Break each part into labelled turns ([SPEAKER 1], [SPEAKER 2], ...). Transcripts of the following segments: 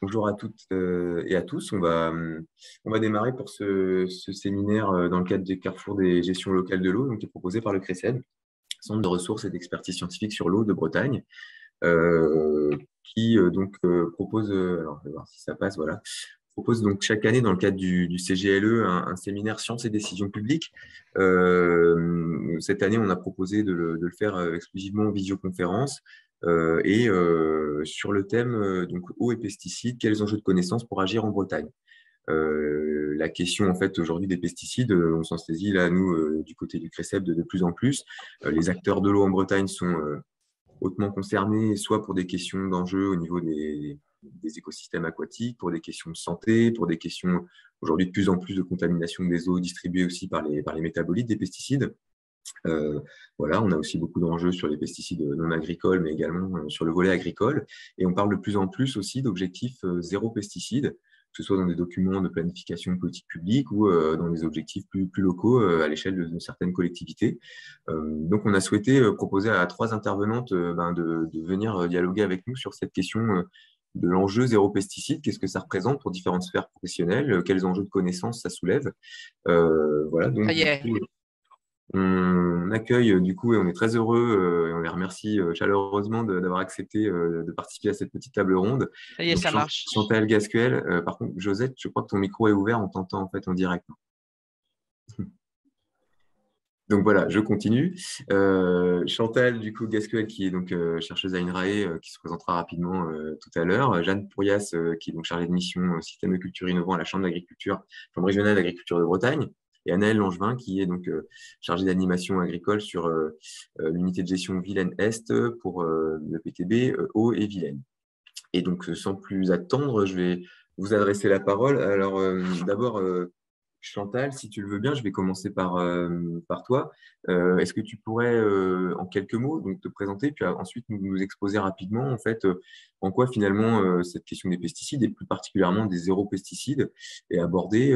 [SPEAKER 1] Bonjour à toutes et à tous. On va démarrer pour ce séminaire dans le cadre des Carrefour des gestions locales de l'eau, donc, qui est proposé par le CRECED, Centre de ressources et d'expertise scientifique sur l'eau de Bretagne, qui propose, alors je vais voir si ça passe, voilà, propose donc chaque année dans le cadre du CGLE un séminaire sciences et décisions publiques. Cette année, on a proposé de le faire exclusivement en visioconférence et sur le thème donc eau et pesticides, quels enjeux de connaissances pour agir en Bretagne. La question en fait aujourd'hui des pesticides, on s'en saisit là nous du côté du CRECEB de plus en plus. Les acteurs de l'eau en Bretagne sont hautement concernés, soit pour des questions d'enjeux au niveau des écosystèmes aquatiques, pour des questions de santé, pour des questions aujourd'hui de plus en plus de contamination des eaux distribuées aussi par les métabolites des pesticides. Voilà, on a aussi beaucoup d'enjeux sur les pesticides non agricoles, mais également sur le volet agricole. Et on parle de plus en plus aussi d'objectifs zéro pesticide, que ce soit dans des documents de planification de politique publique ou dans des objectifs plus locaux à l'échelle de certaines collectivités. Donc, on a souhaité proposer à 3 intervenantes de venir dialoguer avec nous sur cette question de l'enjeu zéro pesticide. Qu'est-ce que ça représente pour différentes sphères professionnelles? Quels enjeux de connaissances ça soulève? Voilà, donc
[SPEAKER 2] Ça y est.
[SPEAKER 1] on accueille du coup et on est très heureux et on les remercie chaleureusement d'avoir accepté de participer à cette petite table ronde.
[SPEAKER 2] Ça y est,
[SPEAKER 1] Donc,
[SPEAKER 2] ça marche.
[SPEAKER 1] Chantal Gasquel, par contre, Josette, je crois que ton micro est ouvert, on t'entend en fait en direct. Donc voilà, je continue. Chantal du coup Gasquel qui est donc chercheuse à INRAE qui se présentera rapidement tout à l'heure. Jeanne Pourrias qui est donc chargée de mission système de culture innovant à la Chambre d'agriculture, Chambre régionale d'agriculture de Bretagne. Et Anaëlle Langevin, qui est donc chargée d'animation agricole sur l'unité de gestion Vilaine-Est pour le PTB Eau et Vilaine. Et donc, sans plus attendre, je vais vous adresser la parole. Alors, d'abord, Chantal, si tu le veux bien, je vais commencer par toi. Est-ce que tu pourrais, en quelques mots, donc, te présenter, puis ensuite nous exposer rapidement, en fait, en quoi finalement cette question des pesticides, et plus particulièrement des zéro pesticides, est abordée,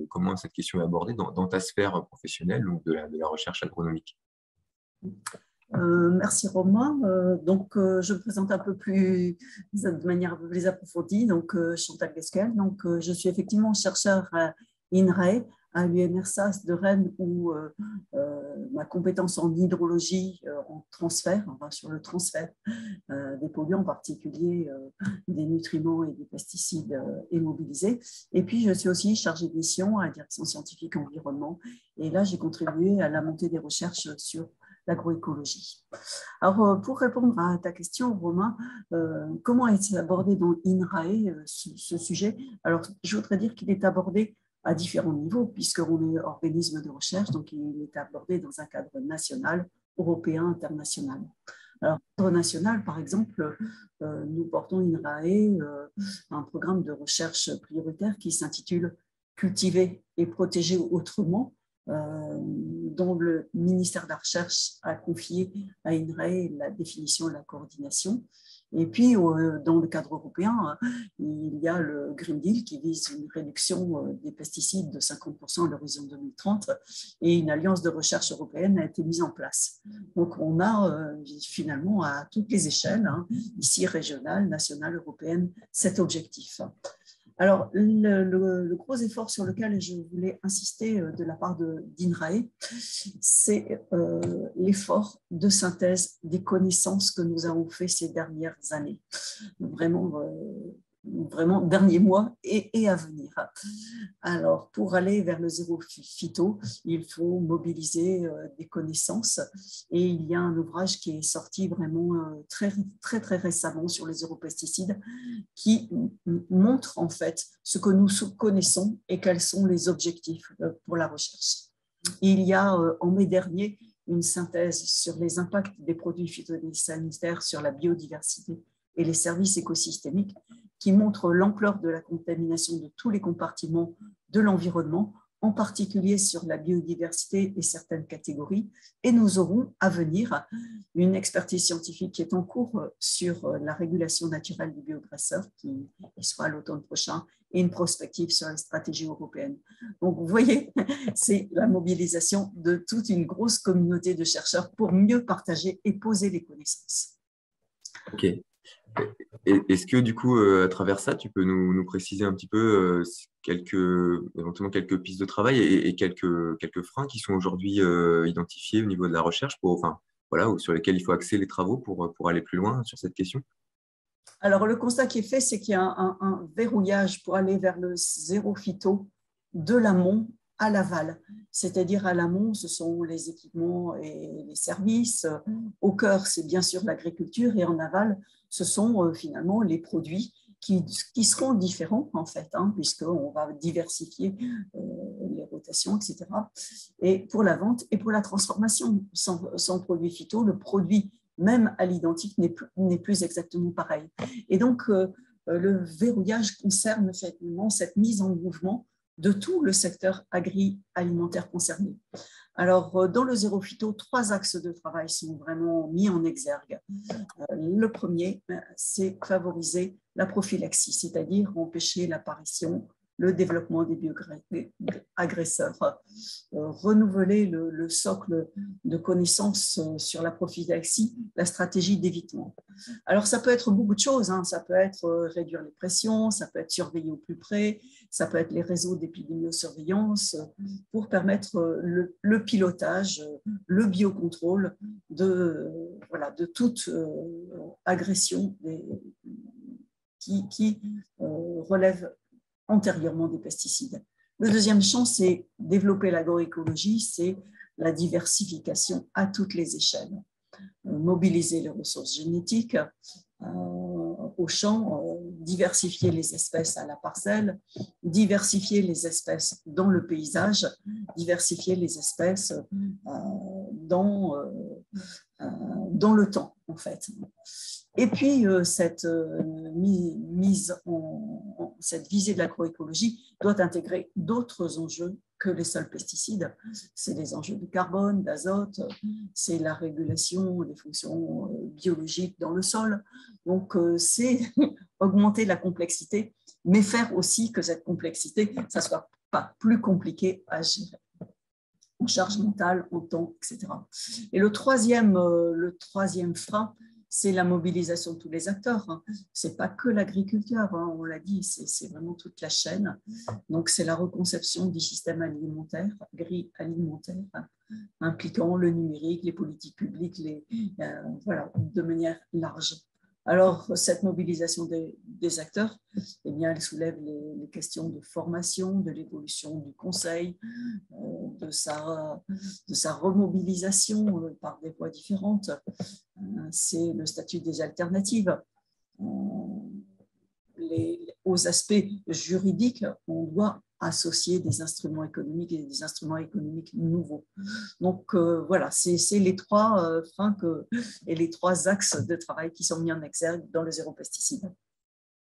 [SPEAKER 1] comment cette question est abordée dans ta sphère professionnelle, donc de la recherche agronomique?
[SPEAKER 3] Merci Romain. Je me présente un peu plus de manière un peu plus approfondie. Chantal Gasquel. Je suis effectivement chercheur à INRAE, à l'UMRSAS de Rennes, où ma compétence en hydrologie, en transfert, enfin, sur le transfert des polluants, en particulier des nutriments et des pesticides, est mobilisée. Et puis, je suis aussi chargée de mission à la direction scientifique environnement. Et là, j'ai contribué à la montée des recherches sur l'agroécologie. Alors, pour répondre à ta question, Romain, comment est abordé dans INRAE ce sujet? Alors, je voudrais dire qu'il est abordé à différents niveaux, puisqu'on est organisme de recherche, donc il est abordé dans un cadre national, européen, international. Alors, cadre national, par exemple, nous portons INRAE un programme de recherche prioritaire qui s'intitule « Cultiver et protéger autrement », dont le ministère de la Recherche a confié à INRAE la définition et la coordination. Et puis, dans le cadre européen, il y a le Green Deal qui vise une réduction des pesticides de 50% à l'horizon 2030 et une alliance de recherche européenne a été mise en place. Donc, on a finalement à toutes les échelles, ici régionale, nationale, européenne, cet objectif. Alors, le gros effort sur lequel je voulais insister de la part d'INRAE, c'est l'effort de synthèse des connaissances que nous avons fait ces dernières années. Vraiment derniers mois et à venir. Alors, pour aller vers le zéro phyto, il faut mobiliser des connaissances et il y a un ouvrage qui est sorti vraiment très récemment sur les zéro pesticides qui montre en fait ce que nous connaissons et quels sont les objectifs pour la recherche. Il y a en mai dernier une synthèse sur les impacts des produits phytosanitaires sur la biodiversité et les services écosystémiques qui montre l'ampleur de la contamination de tous les compartiments de l'environnement, en particulier sur la biodiversité et certaines catégories. Et nous aurons à venir une expertise scientifique qui est en cours sur la régulation naturelle des biograisseurs, qui sera à l'automne prochain, et une prospective sur les stratégies européennes. Donc, vous voyez, c'est la mobilisation de toute une grosse communauté de chercheurs pour mieux partager et poser les connaissances.
[SPEAKER 1] Ok. Est-ce que du coup, à travers ça, tu peux nous préciser un petit peu éventuellement quelques pistes de travail et quelques freins qui sont aujourd'hui identifiés au niveau de la recherche enfin, voilà, ou sur lesquels il faut axer les travaux pour aller plus loin sur cette question?
[SPEAKER 3] Alors, le constat qui est fait, c'est qu'il y a un verrouillage pour aller vers le zéro phyto de l'amont à l'aval. C'est-à-dire à l'amont, ce sont les équipements et les services. Au cœur, c'est bien sûr l'agriculture. Et en aval, ce sont finalement les produits qui seront différents, en fait, puisqu'on va diversifier les rotations, etc. Et pour la vente et pour la transformation. Sans produit phyto, le produit même à l'identique, n'est plus exactement pareil. Et donc, le verrouillage concerne effectivement cette mise en mouvement de tout le secteur agroalimentaire concerné. Alors, dans le zéro phyto, 3 axes de travail sont vraiment mis en exergue. Le premier, c'est favoriser la prophylaxie, c'est-à-dire empêcher l'apparition, le développement des bioagresseurs, renouveler le socle de connaissances sur la prophylaxie, la stratégie d'évitement. Alors, ça peut être beaucoup de choses, ça peut être réduire les pressions, ça peut être surveiller au plus près, ça peut être les réseaux d'épidémiosurveillance pour permettre le pilotage, le biocontrôle de toute agression qui relève antérieurement des pesticides. Le deuxième champ, c'est développer l'agroécologie, c'est la diversification à toutes les échelles. Mobiliser les ressources génétiques au champ, diversifier les espèces à la parcelle, diversifier les espèces dans le paysage, diversifier les espèces dans le temps, en fait. Et puis, cette cette visée de l'agroécologie doit intégrer d'autres enjeux que les seuls pesticides. C'est les enjeux de carbone, d'azote, c'est la régulation des fonctions biologiques dans le sol. Donc, c'est augmenter la complexité, mais faire aussi que cette complexité, ça ne soit pas plus compliqué à gérer en charge mentale, en temps, etc. Et le troisième frein, c'est la mobilisation de tous les acteurs. Ce n'est pas que l'agriculteur, on l'a dit, c'est vraiment toute la chaîne. Donc, c'est la reconception du système alimentaire, agroalimentaire, impliquant le numérique, les politiques publiques, de manière large. Alors, cette mobilisation des acteurs, eh bien, elle soulève les questions de formation, de l'évolution du conseil, de sa remobilisation par des voies différentes. C'est le statut des alternatives. Aux aspects juridiques, on doit associer des instruments économiques et des instruments économiques nouveaux. Donc voilà, c'est les 3 freins et les 3 axes de travail qui sont mis en exergue dans le zéro pesticide.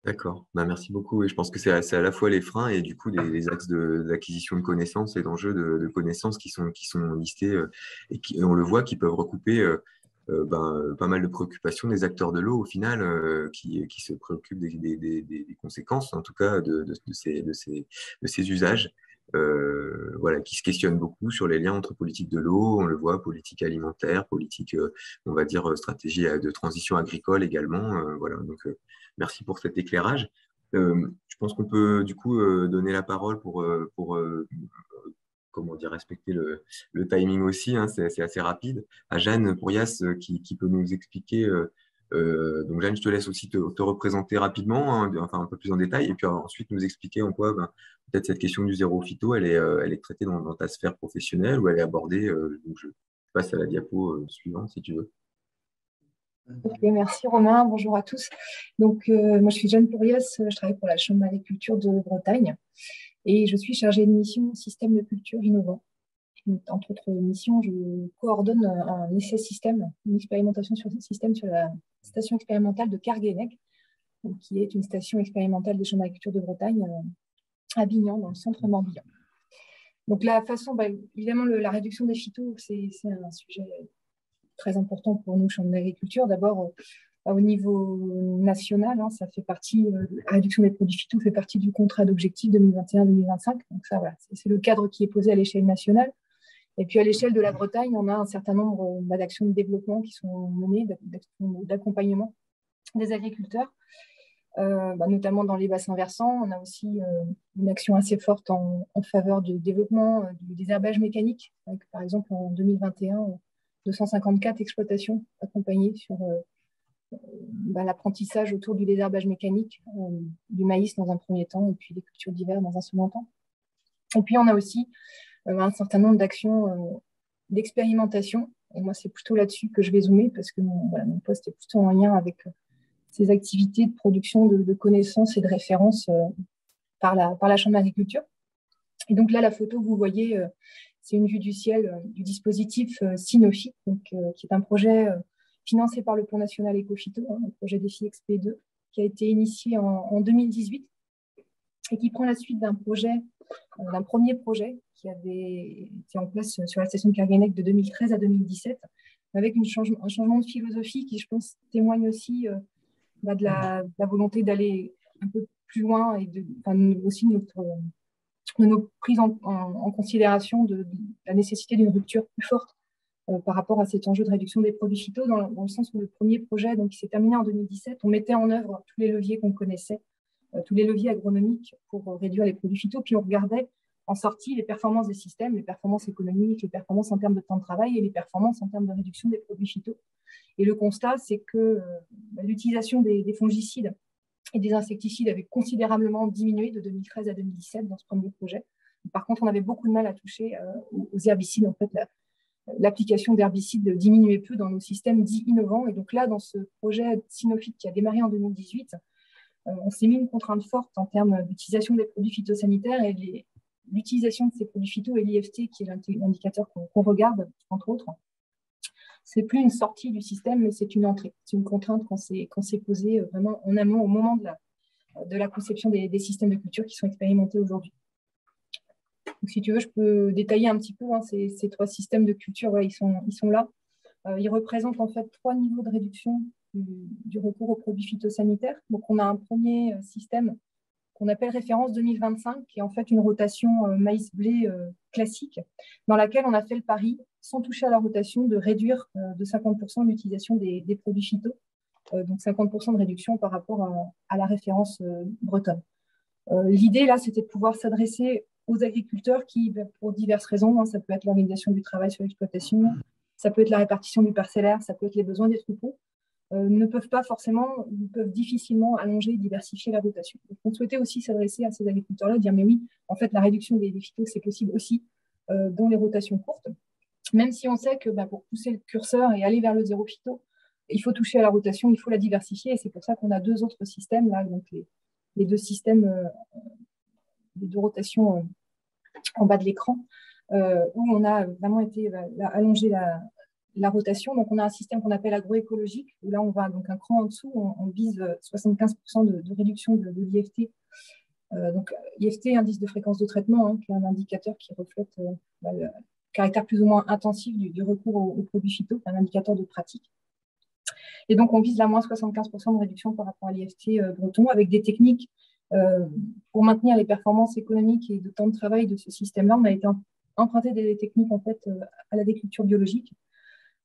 [SPEAKER 1] D'accord. Merci beaucoup. Et je pense que c'est à la fois les freins et du coup des axes d'acquisition de connaissances et d'enjeux de connaissances qui sont listés et on le voit, qui peuvent recouper pas mal de préoccupations des acteurs de l'eau au final qui se préoccupent des conséquences, en tout cas de ces usages. Voilà, qui se questionnent beaucoup sur les liens entre politique de l'eau, on le voit, politique alimentaire, politique, on va dire, stratégie de transition agricole également. Voilà, donc merci pour cet éclairage. Je pense qu'on peut du coup donner la parole pour comment dire, respecter le timing aussi, c'est assez rapide, à Jeanne Pourrias qui peut nous expliquer. Donc Jeanne, je te laisse aussi te représenter rapidement, enfin un peu plus en détail, et puis ensuite nous expliquer en quoi peut-être cette question du zéro phyto, elle est traitée dans ta sphère professionnelle ou elle est abordée. Donc je passe à la diapo suivante si tu veux.
[SPEAKER 2] Ok, merci Romain, bonjour à tous. Donc, moi je suis Jeanne Pourrias, je travaille pour la Chambre d'agriculture de Bretagne et je suis chargée de mission système de culture innovant. Entre autres missions, je coordonne un essai système, une expérimentation sur ce système sur la station expérimentale de Carguenec, qui est une station expérimentale des Chambres d'agriculture de Bretagne à Bignan, dans le centre Morbihan. Donc la façon, évidemment, la réduction des phytos, c'est un sujet très important pour nous, Chambre d'agriculture. D'abord, au niveau national, ça fait partie, la réduction des produits phyto fait partie du contrat d'objectifs 2021-2025. Donc ça, voilà, c'est le cadre qui est posé à l'échelle nationale. Et puis à l'échelle de la Bretagne, on a un certain nombre d'actions de développement qui sont menées, d'actions d'accompagnement des agriculteurs, notamment dans les bassins versants. On a aussi une action assez forte en faveur du développement du désherbage mécanique, avec, par exemple en 2021, 254 exploitations accompagnées sur l'apprentissage autour du désherbage mécanique, du maïs dans un premier temps, et puis des cultures d'hiver dans un second temps. Et puis on a aussi un certain nombre d'actions d'expérimentation. Et moi, c'est plutôt là-dessus que je vais zoomer, parce que mon poste est plutôt en lien avec ces activités de production de connaissances et de références par la Chambre d'agriculture. Et donc là, la photo que vous voyez, c'est une vue du ciel du dispositif Sinofi, qui est un projet financé par le Plan national éco-phyto, le projet DEFI XP2, qui a été initié en 2018 et qui prend la suite d'un premier projet qui avait été en place sur la station de Kerguelen de 2013 à 2017, avec un changement de philosophie qui, je pense, témoigne aussi de la volonté d'aller un peu plus loin et aussi de nos prises en considération de la nécessité d'une rupture plus forte par rapport à cet enjeu de réduction des produits phyto, dans le sens où le premier projet, donc, qui s'est terminé en 2017, on mettait en œuvre tous les leviers qu'on connaissait, tous les leviers agronomiques pour réduire les produits phyto, puis on regardait en sortie les performances des systèmes, les performances économiques, les performances en termes de temps de travail et les performances en termes de réduction des produits phyto. Et le constat, c'est que l'utilisation des fongicides et des insecticides avait considérablement diminué de 2013 à 2017 dans ce premier projet. Par contre, on avait beaucoup de mal à toucher aux herbicides. En fait, l'application d'herbicides diminuait peu dans nos systèmes dits innovants. Et donc là, dans ce projet Sinofi qui a démarré en 2018, on s'est mis une contrainte forte en termes d'utilisation des produits phytosanitaires, et l'utilisation de ces produits phyto et l'IFT, qui est l'indicateur qu'on regarde, entre autres. C'est plus une sortie du système, mais c'est une entrée. C'est une contrainte qu'on s'est posée vraiment en amont, au moment de la conception des systèmes de culture qui sont expérimentés aujourd'hui. Donc, si tu veux, je peux détailler un petit peu ces trois systèmes de culture. Voilà, ils sont là. Ils représentent en fait 3 niveaux de réduction du recours aux produits phytosanitaires. Donc, on a un premier système qu'on appelle référence 2025, qui est en fait une rotation maïs-blé classique, dans laquelle on a fait le pari, sans toucher à la rotation, de réduire de 50% l'utilisation des produits phyto, donc 50% de réduction par rapport à la référence bretonne. L'idée, là, c'était de pouvoir s'adresser aux agriculteurs qui, pour diverses raisons, ça peut être l'organisation du travail sur l'exploitation, ça peut être la répartition du parcellaire, ça peut être les besoins des troupeaux, ne peuvent pas forcément, peuvent difficilement allonger et diversifier la rotation. Donc, on souhaitait aussi s'adresser à ces agriculteurs-là, dire mais oui, en fait, la réduction des phytos, c'est possible aussi dans les rotations courtes, même si on sait que pour pousser le curseur et aller vers le zéro phyto, il faut toucher à la rotation, il faut la diversifier, et c'est pour ça qu'on a 2 autres systèmes, là, donc les 2 systèmes, les 2 rotations en bas de l'écran, où on a vraiment été allonger la rotation. Donc, on a un système qu'on appelle agroécologique, où là, on va donc un cran en dessous, on vise 75% de réduction de l'IFT. Donc, IFT, indice de fréquence de traitement, qui est un indicateur qui reflète le caractère plus ou moins intensif du recours aux produits phyto, un indicateur de pratique. Et donc, on vise la moins 75% de réduction par rapport à l'IFT breton, avec des techniques pour maintenir les performances économiques et de temps de travail de ce système-là. On a été emprunté des techniques en fait, à l'agriculture biologique,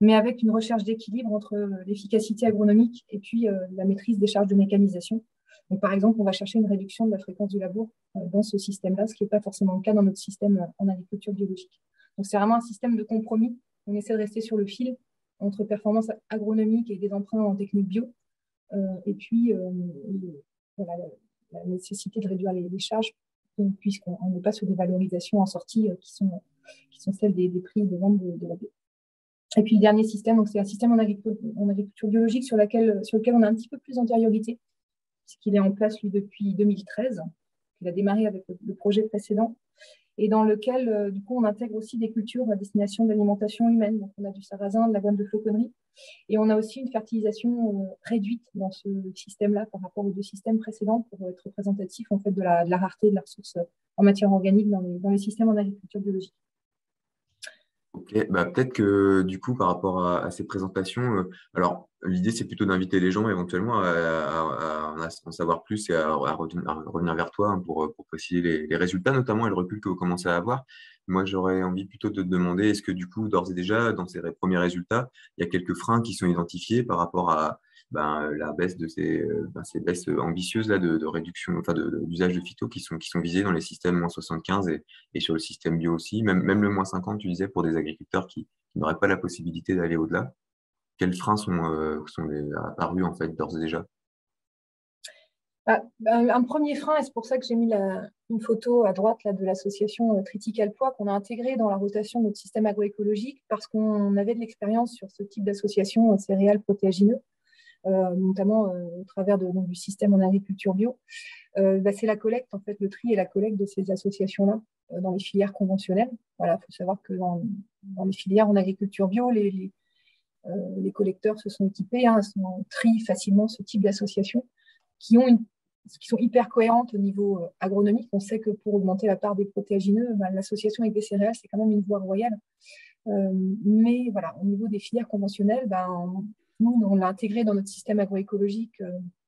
[SPEAKER 2] mais avec une recherche d'équilibre entre l'efficacité agronomique et puis la maîtrise des charges de mécanisation. Donc, par exemple, on va chercher une réduction de la fréquence du labour dans ce système-là, ce qui n'est pas forcément le cas dans notre système en agriculture biologique. Donc, c'est vraiment un système de compromis. On essaie de rester sur le fil entre performance agronomique et des emprunts en technique bio, et puis voilà, la nécessité de réduire les charges, puisqu'on n'est pas sur des valorisations en sortie qui sont celles des prix de vente de la bio. Et puis le dernier système, c'est un système en agriculture biologique sur lequel on a un petit peu plus d'antériorité, puisqu'il est en place lui, depuis 2013. Il a démarré avec le projet précédent, et dans lequel, du coup, on intègre aussi des cultures à destination de l'alimentation humaine. Donc, on a du sarrasin, de la gomme de floconnerie, et on a aussi une fertilisation réduite dans ce système-là par rapport aux 2 systèmes précédents pour être représentatif en fait, de la rareté de la ressource en matière organique dans les systèmes en agriculture biologique.
[SPEAKER 1] Ok, peut-être que du coup, par rapport à ces présentations, alors l'idée c'est plutôt d'inviter les gens éventuellement à en savoir plus et à revenir vers toi pour préciser les résultats, notamment et le recul que vous commencez à avoir. Moi, j'aurais envie plutôt de te demander, est-ce que du coup, d'ores et déjà, dans ces premiers résultats, il y a quelques freins qui sont identifiés par rapport à la baisse de ces baisses ambitieuses là, de réduction, enfin d'usage de phyto qui sont visées dans les systèmes moins 75 et sur le système bio aussi. Même le moins 50, tu disais, pour des agriculteurs qui n'auraient pas la possibilité d'aller au-delà. Quels freins sont apparus en fait d'ores et déjà?
[SPEAKER 2] Un premier frein, et c'est pour ça que j'ai mis une photo à droite là, de l'association Critical Pois qu'on a intégrée dans la rotation de notre système agroécologique parce qu'on avait de l'expérience sur ce type d'association céréales protéagineux, notamment au travers du système en agriculture bio. C'est la collecte, en fait, le tri et la collecte de ces associations-là dans les filières conventionnelles. Voilà, il faut savoir que dans les filières en agriculture bio, les collecteurs se sont équipés, trient facilement ce type d'associations qui sont hyper cohérentes au niveau agronomique. On sait que pour augmenter la part des protéagineux, l'association avec des céréales, c'est quand même une voie royale. Mais voilà, au niveau des filières conventionnelles, nous, on l'a intégré dans notre système agroécologique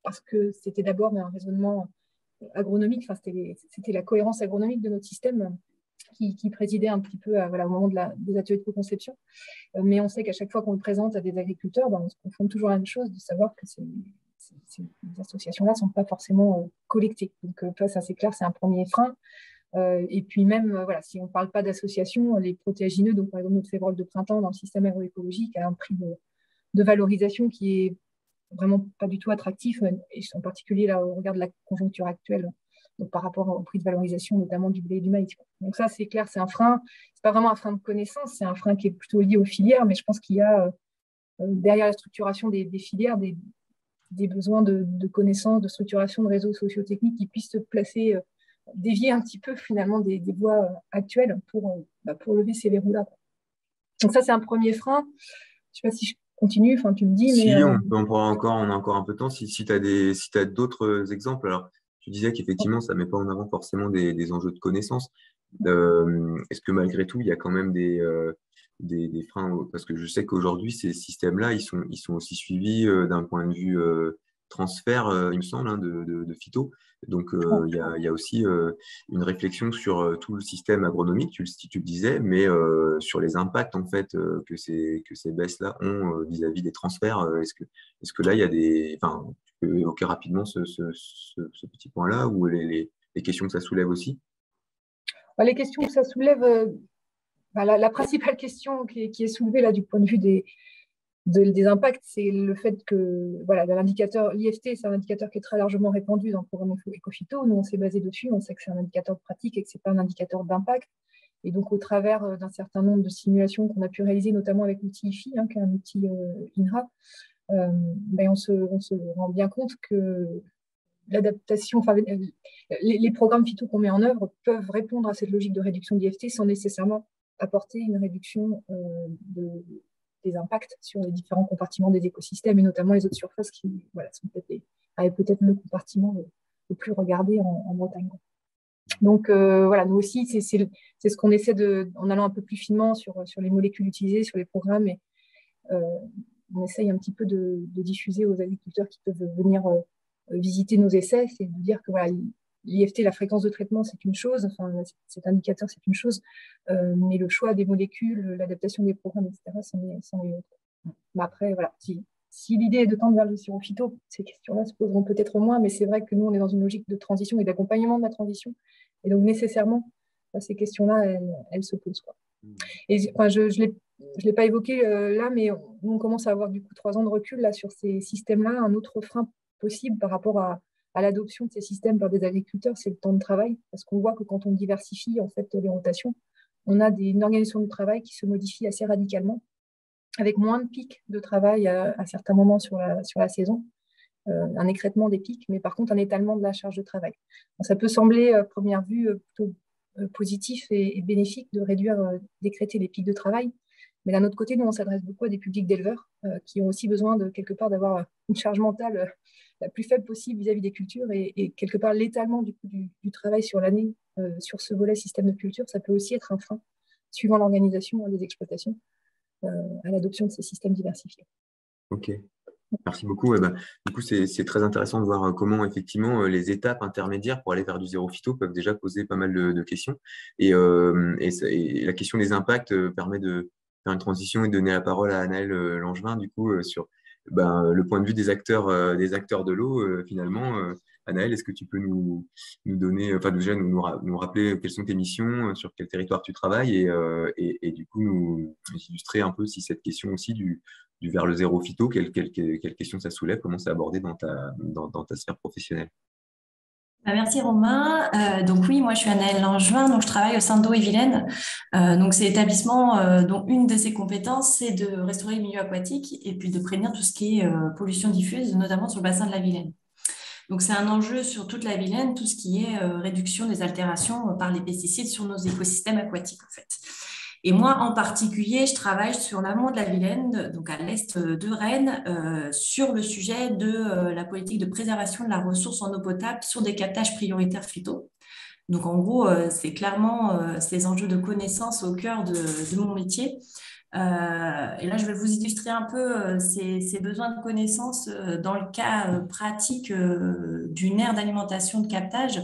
[SPEAKER 2] parce que c'était d'abord un raisonnement agronomique, c'était la cohérence agronomique de notre système qui présidait un petit peu au moment des ateliers de co-conception. Mais on sait qu'à chaque fois qu'on le présente à des agriculteurs, on se confronte toujours à la même chose, de savoir que ces associations-là ne sont pas forcément collectées. Donc ça, c'est clair, c'est un premier frein. Et puis même, si on ne parle pas d'association, les protéagineux, donc par exemple notre févrole de printemps dans le système agroécologique, a un prix de valorisation qui est vraiment pas du tout attractif, et en particulier là, au regard de la conjoncture actuelle, donc par rapport au prix de valorisation, notamment du blé et du maïs. Donc ça, c'est clair, c'est un frein. C'est pas vraiment un frein de connaissance, c'est un frein qui est plutôt lié aux filières, mais je pense qu'il y a derrière la structuration des filières des besoins de connaissances, de structuration de réseaux sociotechniques qui puissent se placer, dévier un petit peu finalement des voies actuelles pour lever ces verrous-là. Donc ça, c'est un premier frein. Je ne sais pas si je continue, tu me dis.
[SPEAKER 1] Si,
[SPEAKER 2] mais,
[SPEAKER 1] on a encore un peu de temps. Si tu as d'autres exemples, alors tu disais qu'effectivement, ça ne met pas en avant forcément des enjeux de connaissance. Est-ce que malgré tout, il y a quand même des freins? Parce que je sais qu'aujourd'hui, ces systèmes-là, ils sont aussi suivis d'un point de vue transfert, il me semble, de phyto. Donc, il y a aussi une réflexion sur tout le système agronomique, tu le disais, mais sur les impacts en fait que ces baisses-là ont vis-à-vis des transferts. Est-ce que là, il y a des... Enfin, tu peux évoquer rapidement ce petit point-là ou les questions que ça soulève aussi?
[SPEAKER 2] Les questions que ça soulève, la principale question qui est soulevée là, du point de vue des impacts, c'est le fait que l'indicateur, l'IFT, c'est un indicateur qui est très largement répandu dans le programme Ecophyto. Nous, on s'est basé dessus, on sait que c'est un indicateur pratique et que ce n'est pas un indicateur d'impact. Et donc, au travers d'un certain nombre de simulations qu'on a pu réaliser, notamment avec l'outil IFI, qui est un outil INRA, on se rend bien compte que l'adaptation, les programmes phyto qu'on met en œuvre peuvent répondre à cette logique de réduction d'IFT sans nécessairement apporter une réduction des impacts sur les différents compartiments des écosystèmes et notamment les autres surfaces qui sont peut-être le compartiment le plus regardé en Bretagne. Donc nous aussi, c'est ce qu'on essaie en allant un peu plus finement sur les molécules utilisées, sur les programmes, et on essaye un petit peu de diffuser aux agriculteurs qui peuvent venir visiter nos essais, c'est de dire que l'IFT, la fréquence de traitement, c'est une chose, cet indicateur, c'est une chose, mais le choix des molécules, l'adaptation des programmes, etc., c'en est autre. Mais après, si l'idée est de tendre vers le sirop phyto, ces questions-là se poseront peut-être moins, mais c'est vrai que nous, on est dans une logique de transition et d'accompagnement de la transition, et donc nécessairement, ces questions-là, elles se posent, quoi. Et je l'ai pas évoqué là, mais on commence à avoir du coup 3 ans de recul là, sur ces systèmes-là. Un autre frein possible par rapport à l'adoption de ces systèmes par des agriculteurs, c'est le temps de travail, parce qu'on voit que quand on diversifie en fait les rotations, on a une organisation de travail qui se modifie assez radicalement, avec moins de pics de travail à certains moments sur la saison, un écrêtement des pics, mais par contre un étalement de la charge de travail. Donc, ça peut sembler à première vue plutôt positif et bénéfique de réduire, d'écrêter les pics de travail. Mais d'un autre côté, nous, on s'adresse beaucoup à des publics d'éleveurs qui ont aussi besoin quelque part d'avoir une charge mentale la plus faible possible vis-à-vis des cultures et quelque part l'étalement du travail sur l'année sur ce volet système de culture, ça peut aussi être un frein suivant l'organisation des exploitations à l'adoption de ces systèmes diversifiés.
[SPEAKER 1] Ok. Merci beaucoup. Du coup, c'est très intéressant de voir comment effectivement les étapes intermédiaires pour aller vers du zéro phyto peuvent déjà poser pas mal de questions. Et la question des impacts permet de faire une transition et de donner la parole à Anaëlle Langevin, du coup, sur le point de vue des acteurs de l'eau, finalement. Anaëlle, est-ce que tu peux nous donner, enfin déjà nous rappeler quelles sont tes missions, sur quel territoire tu travailles et du coup nous illustrer un peu si cette question aussi du vers le zéro phyto, quelle question ça soulève, comment c'est abordé dans ta sphère professionnelle?
[SPEAKER 4] Merci Romain. Donc oui, moi je suis Anaëlle Langevin, donc je travaille au sein d'Eau et Vilaine. Donc c'est l'établissement dont une de ses compétences, c'est de restaurer les milieux aquatiques et puis de prévenir tout ce qui est pollution diffuse, notamment sur le bassin de la Vilaine. Donc c'est un enjeu sur toute la Vilaine, tout ce qui est réduction des altérations par les pesticides sur nos écosystèmes aquatiques en fait. Et moi, en particulier, je travaille sur l'amont de la Vilaine, donc à l'est de Rennes, sur le sujet de la politique de préservation de la ressource en eau potable sur des captages prioritaires phyto. Donc, en gros, c'est clairement ces enjeux de connaissance au cœur de mon métier. Et là, je vais vous illustrer un peu ces besoins de connaissance dans le cas pratique d'une aire d'alimentation de captage.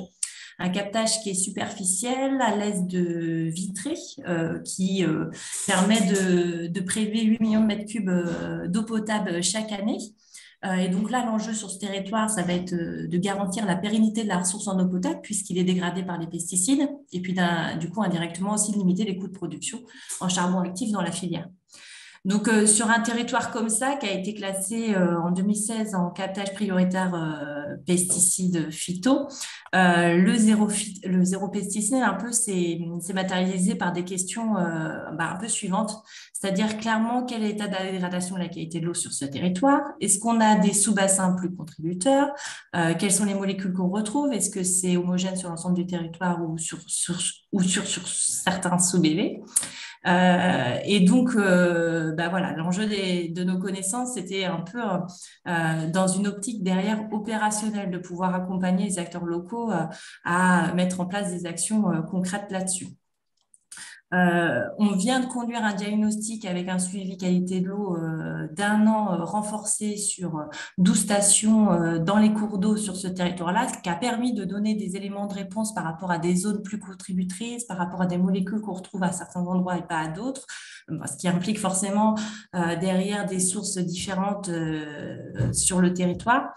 [SPEAKER 4] Un captage qui est superficiel à l'aise de vitré qui permet de prélever 8 millions de mètres cubes d'eau potable chaque année. Et donc là, l'enjeu sur ce territoire, ça va être de garantir la pérennité de la ressource en eau potable puisqu'il est dégradé par les pesticides et puis du coup, indirectement aussi de limiter les coûts de production en charbon actif dans la filière. Donc, sur un territoire comme ça, qui a été classé en 2016 en captage prioritaire pesticides phyto, le zéro pesticide, un peu, c'est matérialisé par des questions un peu suivantes, c'est-à-dire clairement quel est l'état de la dégradation de la qualité de l'eau sur ce territoire, est-ce qu'on a des sous-bassins plus contributeurs, quelles sont les molécules qu'on retrouve, est-ce que c'est homogène sur l'ensemble du territoire ou sur certains sous-BV. Et donc, voilà, l'enjeu de nos connaissances, c'était un peu dans une optique derrière opérationnelle, de pouvoir accompagner les acteurs locaux à mettre en place des actions concrètes là-dessus. On vient de conduire un diagnostic avec un suivi qualité de l'eau d'1 an renforcé sur 12 stations dans les cours d'eau sur ce territoire-là, ce qui a permis de donner des éléments de réponse par rapport à des zones plus contributrices, par rapport à des molécules qu'on retrouve à certains endroits et pas à d'autres, ce qui implique forcément derrière des sources différentes sur le territoire.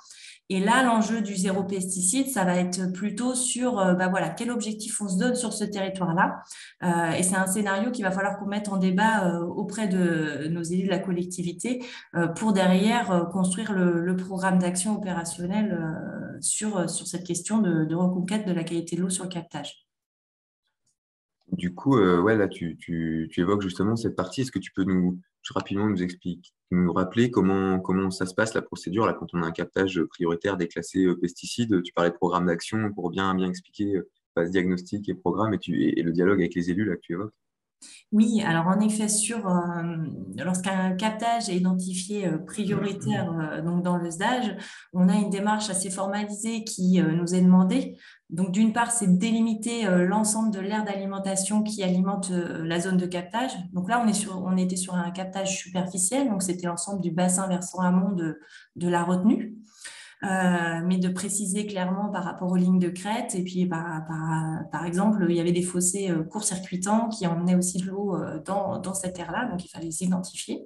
[SPEAKER 4] Et là, l'enjeu du zéro pesticide, ça va être plutôt sur quel objectif on se donne sur ce territoire-là. Et c'est un scénario qu'il va falloir qu'on mette en débat auprès de nos élus de la collectivité pour derrière construire le programme d'action opérationnel sur cette question de reconquête de la qualité de l'eau sur le captage.
[SPEAKER 1] Du coup, là, tu évoques justement cette partie. Est-ce que tu peux rapidement nous expliquer, nous rappeler comment ça se passe, la procédure, là, quand on a un captage prioritaire déclassé pesticides? Tu parlais de programme d'action pour bien expliquer phase diagnostic et programme et le dialogue avec les élus là, que tu évoques.
[SPEAKER 4] Oui, alors en effet, lorsqu'un captage est identifié prioritaire donc dans le SDAGE, on a une démarche assez formalisée qui nous est demandée. Donc d'une part, c'est de délimiter l'ensemble de l'aire d'alimentation qui alimente la zone de captage. Donc là, on était sur un captage superficiel, donc c'était l'ensemble du bassin versant amont de la retenue. Mais de préciser clairement par rapport aux lignes de crête. Et puis, par exemple, il y avait des fossés court-circuitants qui emmenaient aussi de l'eau dans cette aire-là, donc il fallait les identifier.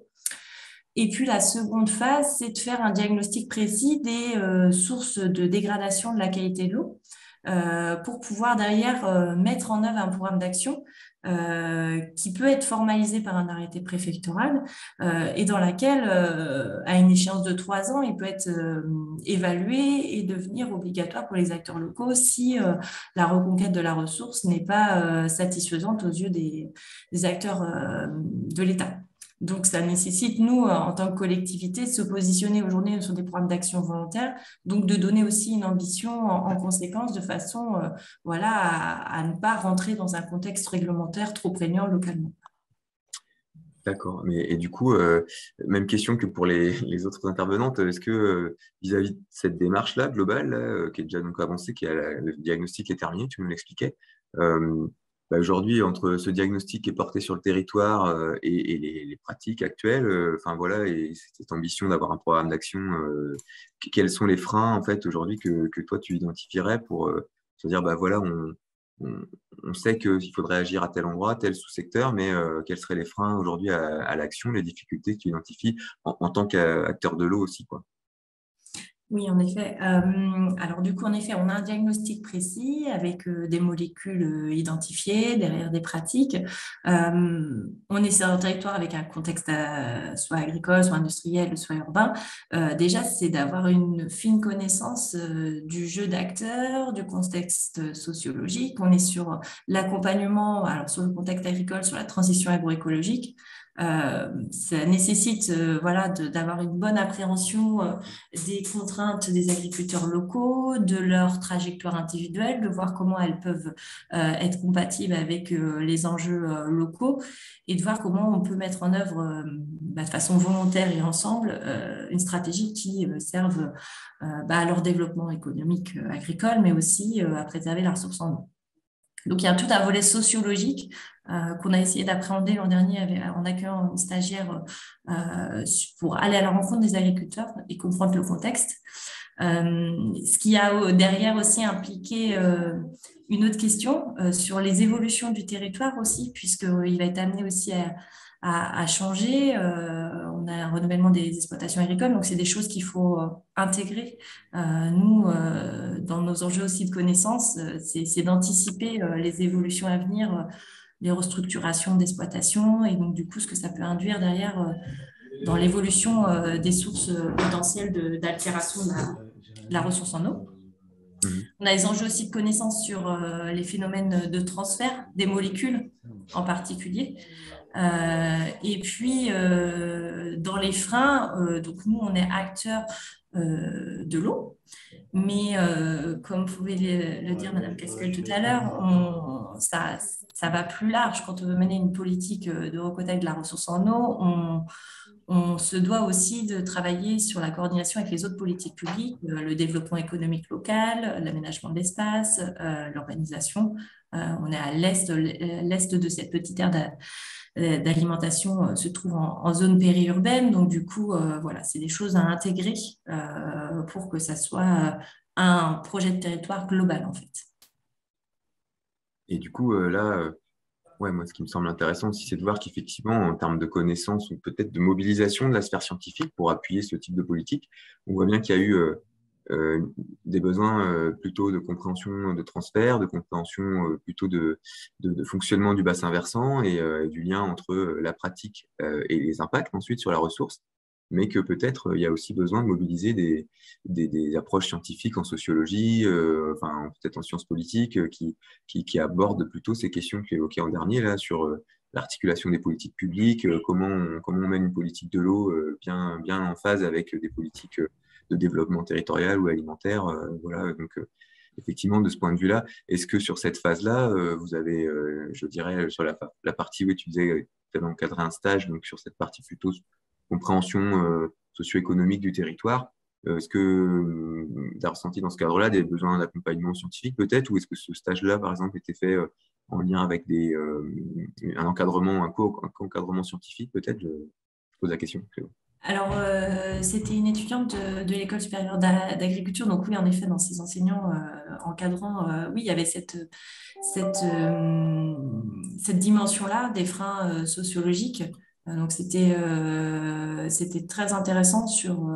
[SPEAKER 4] Et puis, la seconde phase, c'est de faire un diagnostic précis des sources de dégradation de la qualité de l'eau pour pouvoir derrière mettre en œuvre un programme d'action qui peut être formalisé par un arrêté préfectoral et dans laquelle, à une échéance de 3 ans, il peut être évalué et devenir obligatoire pour les acteurs locaux si la reconquête de la ressource n'est pas satisfaisante aux yeux des acteurs de l'État. Donc, ça nécessite, nous, en tant que collectivité, de se positionner aujourd'hui sur des programmes d'action volontaire, donc de donner aussi une ambition en conséquence de façon à ne pas rentrer dans un contexte réglementaire trop prégnant localement.
[SPEAKER 1] D'accord. Et du coup, même question que pour les autres intervenantes, est-ce que vis-à-vis de cette démarche-là, globale, là, qui est déjà donc avancée, le diagnostic est terminé, tu nous l'expliquais, aujourd'hui, entre ce diagnostic qui est porté sur le territoire et les pratiques actuelles, et cette ambition d'avoir un programme d'action, quels sont les freins en fait aujourd'hui que toi tu identifierais pour se dire on sait qu'il faudrait agir à tel endroit, tel sous-secteur, mais quels seraient les freins aujourd'hui à l'action, les difficultés que tu identifies en tant qu'acteur de l'eau aussi, quoi.
[SPEAKER 4] Oui, en effet. Alors du coup, en effet, on a un diagnostic précis avec des molécules identifiées derrière des pratiques. On est sur un territoire avec un contexte soit agricole, soit industriel, soit urbain. Déjà, c'est d'avoir une fine connaissance du jeu d'acteurs, du contexte sociologique. On est sur l'accompagnement, alors sur le contexte agricole, sur la transition agroécologique. Ça nécessite voilà, d'avoir une bonne appréhension des contraintes des agriculteurs locaux, de leur trajectoire individuelle, de voir comment elles peuvent être compatibles avec les enjeux locaux et de voir comment on peut mettre en œuvre de façon volontaire et ensemble une stratégie qui serve à leur développement économique agricole, mais aussi à préserver la ressource en eau. Donc, il y a tout un volet sociologique qu'on a essayé d'appréhender l'an dernier en accueillant une stagiaire pour aller à la rencontre des agriculteurs et comprendre le contexte. Ce qui a derrière aussi impliqué une autre question sur les évolutions du territoire aussi, puisqu'il va être amené aussi à changer. On a un renouvellement des exploitations agricoles, donc c'est des choses qu'il faut intégrer. Nous, dans nos enjeux aussi de connaissances, c'est d'anticiper les évolutions à venir, les restructurations d'exploitation et donc du coup ce que ça peut induire derrière dans l'évolution des sources potentielles d'altération de la ressource en eau. On a des enjeux aussi de connaissances sur les phénomènes de transfert des molécules en particulier. Et puis, dans les freins, donc nous, on est acteurs de l'eau, mais comme pouvait le dire Madame Casquel tout à l'heure, ça va plus large. Quand on veut mener une politique de recollecte de la ressource en eau, on se doit aussi de travailler sur la coordination avec les autres politiques publiques, le développement économique local, l'aménagement de l'espace, l'urbanisation. On est à l'est de cette petite aire d'alimentation se trouve en zone périurbaine. Donc, du coup, voilà, c'est des choses à intégrer pour que ça soit un projet de territoire global, en fait.
[SPEAKER 1] Et du coup, là, ouais, moi, ce qui me semble intéressant aussi, c'est de voir qu'effectivement, en termes de connaissances ou peut-être de mobilisation de la sphère scientifique pour appuyer ce type de politique, on voit bien qu'il y a eu des besoins plutôt de compréhension de transfert, de compréhension plutôt de fonctionnement du bassin versant et du lien entre la pratique et les impacts ensuite sur la ressource, mais que peut-être il y a aussi besoin de mobiliser des approches scientifiques en sociologie, enfin peut-être en sciences politiques, qui abordent plutôt ces questions que tu évoquais en dernier, là, sur l'articulation des politiques publiques, comment on mène une politique de l'eau bien en phase avec des politiques de développement territorial ou alimentaire. Voilà, donc effectivement, de ce point de vue-là, est-ce que sur cette phase-là, vous avez, je dirais, sur la partie où tu disais tu as encadré un stage, donc sur cette partie plutôt compréhension socio-économique du territoire, est-ce que tu as ressenti dans ce cadre-là des besoins d'accompagnement scientifique peut-être, ou est-ce que ce stage-là, par exemple, était fait en lien avec un encadrement, un co-encadrement scientifique peut-être? Je pose la question.
[SPEAKER 4] Alors, c'était une étudiante de l'École supérieure d'agriculture. Donc oui, en effet, dans ses enseignants encadrants, oui, il y avait cette dimension-là des freins sociologiques. Donc, c'était très intéressant sur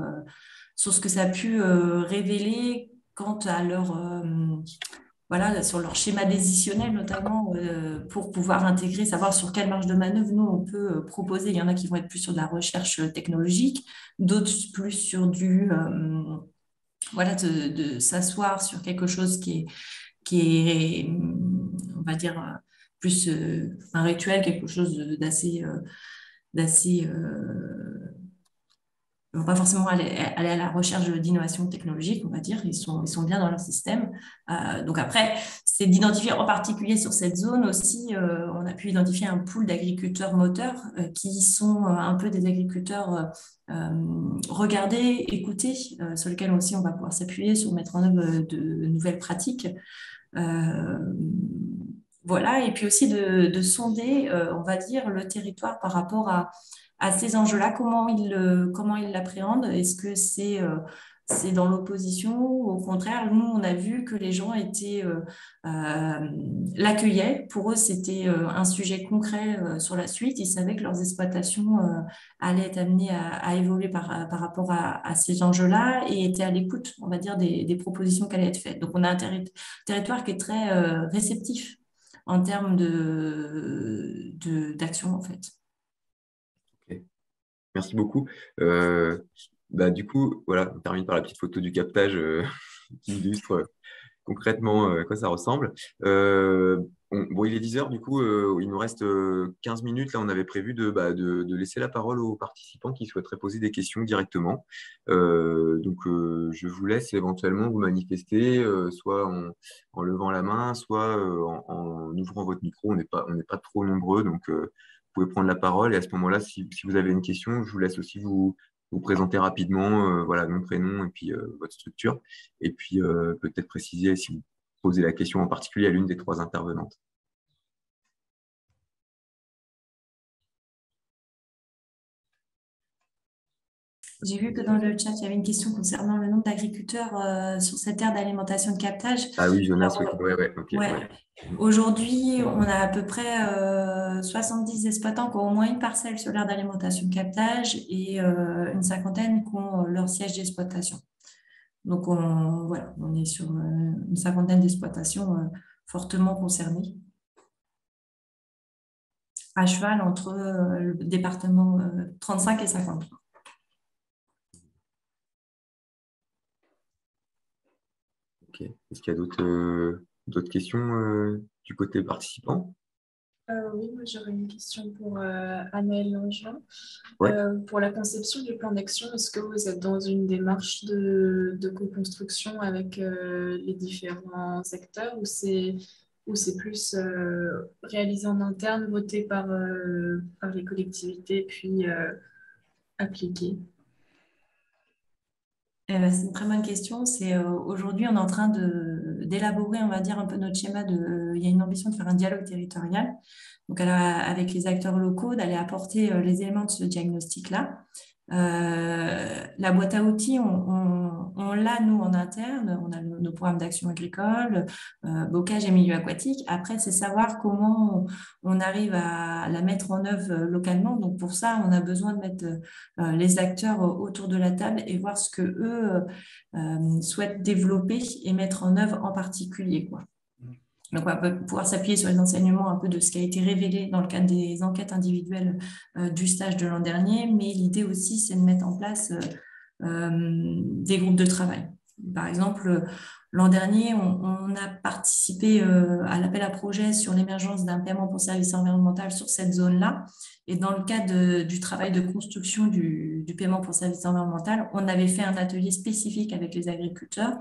[SPEAKER 4] ce que ça a pu révéler quant à voilà, sur leur schéma décisionnel notamment, pour pouvoir intégrer, savoir sur quelle marge de manœuvre nous on peut proposer. Il y en a qui vont être plus sur de la recherche technologique, d'autres plus sur voilà, de s'asseoir sur quelque chose qui est, on va dire, plus un rituel, quelque chose d'assez ils ne vont pas forcément aller à la recherche d'innovation technologique, on va dire. Ils sont bien dans leur système. Donc après, c'est d'identifier en particulier sur cette zone aussi, on a pu identifier un pool d'agriculteurs moteurs qui sont un peu des agriculteurs regardés, écoutés, sur lesquels aussi on va pouvoir s'appuyer sur mettre en œuvre de nouvelles pratiques. Voilà, et puis aussi de sonder, on va dire, le territoire par rapport à ces enjeux-là, comment ils l'appréhendent. Est-ce que c'est dans l'opposition. Au contraire, nous, on a vu que les gens l'accueillaient. Pour eux, c'était un sujet concret sur la suite. Ils savaient que leurs exploitations allaient être amenées à évoluer par rapport à ces enjeux-là et étaient à l'écoute, on va dire, des propositions qui allaient être faites. Donc, on a un territoire qui est très réceptif en termes d'action, en fait.
[SPEAKER 1] Ok. Merci beaucoup. Du coup, voilà, on termine par la petite photo du captage qui illustre concrètement à quoi ça ressemble. Il est 10 heures, du coup, il nous reste 15 minutes. Là, on avait prévu de laisser la parole aux participants qui souhaiteraient poser des questions directement. Je vous laisse éventuellement vous manifester, soit en levant la main, soit en ouvrant votre micro. On n'est pas trop nombreux, donc vous pouvez prendre la parole. Et à ce moment-là, si vous avez une question, je vous laisse aussi vous présenter rapidement, nom, prénom et puis votre structure. Et puis peut-être préciser si vous posez la question en particulier à l'une des 3 intervenantes.
[SPEAKER 4] J'ai vu que dans le chat, il y avait une question concernant le nombre d'agriculteurs sur cette aire d'alimentation de captage.
[SPEAKER 1] Ah oui, Jonas, ok.
[SPEAKER 4] Aujourd'hui, on a à peu près 70 exploitants qui ont au moins une parcelle sur l'aire d'alimentation de captage et une cinquantaine qui ont leur siège d'exploitation. Donc, on est sur une cinquantaine d'exploitations fortement concernées, à cheval entre le département 35 et 50.
[SPEAKER 1] Ok. Est-ce qu'il y a d'autres questions du côté participant?
[SPEAKER 5] Oui, moi j'aurais une question pour Anaëlle Langevin.
[SPEAKER 1] Ouais.
[SPEAKER 5] Pour la conception du plan d'action, est-ce que vous êtes dans une démarche de co-construction avec les différents secteurs ou c'est plus réalisé en interne, voté par les collectivités, puis appliqué?
[SPEAKER 4] C'est une très bonne question. Aujourd'hui, on est en train d'élaborer, on va dire, un peu notre schéma. Il y a une ambition de faire un dialogue territorial. Donc, avec les acteurs locaux, d'aller apporter les éléments de ce diagnostic-là. La boîte à outils, on l'a, nous, en interne. On a nos programmes d'action agricole, bocage et milieu aquatique. Après, c'est savoir comment on arrive à la mettre en œuvre localement. Donc, pour ça, on a besoin de mettre les acteurs autour de la table et voir ce que eux souhaitent développer et mettre en œuvre en particulier, quoi. Donc, on va pouvoir s'appuyer sur les enseignements un peu de ce qui a été révélé dans le cadre des enquêtes individuelles du stage de l'an dernier, mais l'idée aussi, c'est de mettre en place des groupes de travail. Par exemple, l'an dernier, on a participé à l'appel à projet sur l'émergence d'un paiement pour service environnemental sur cette zone-là. Et dans le cadre du travail de construction du paiement pour service environnemental, on avait fait un atelier spécifique avec les agriculteurs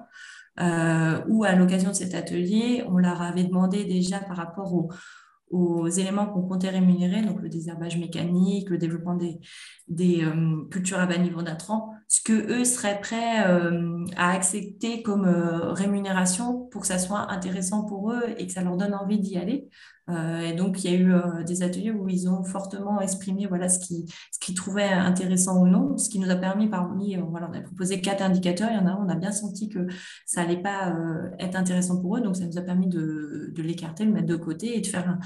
[SPEAKER 4] où, à l'occasion de cet atelier, on leur avait demandé déjà par rapport aux éléments qu'on comptait rémunérer, donc le désherbage mécanique, le développement des cultures à bas niveau d'intrants, ce qu'eux seraient prêts à accepter comme rémunération pour que ça soit intéressant pour eux et que ça leur donne envie d'y aller. Et donc, il y a eu des ateliers où ils ont fortement exprimé ce qu'ils trouvaient intéressant ou non, ce qui nous a permis on a proposé 4 indicateurs. Il y en a un, on a bien senti que ça n'allait pas être intéressant pour eux, donc ça nous a permis de l'écarter, de le mettre de côté et de faire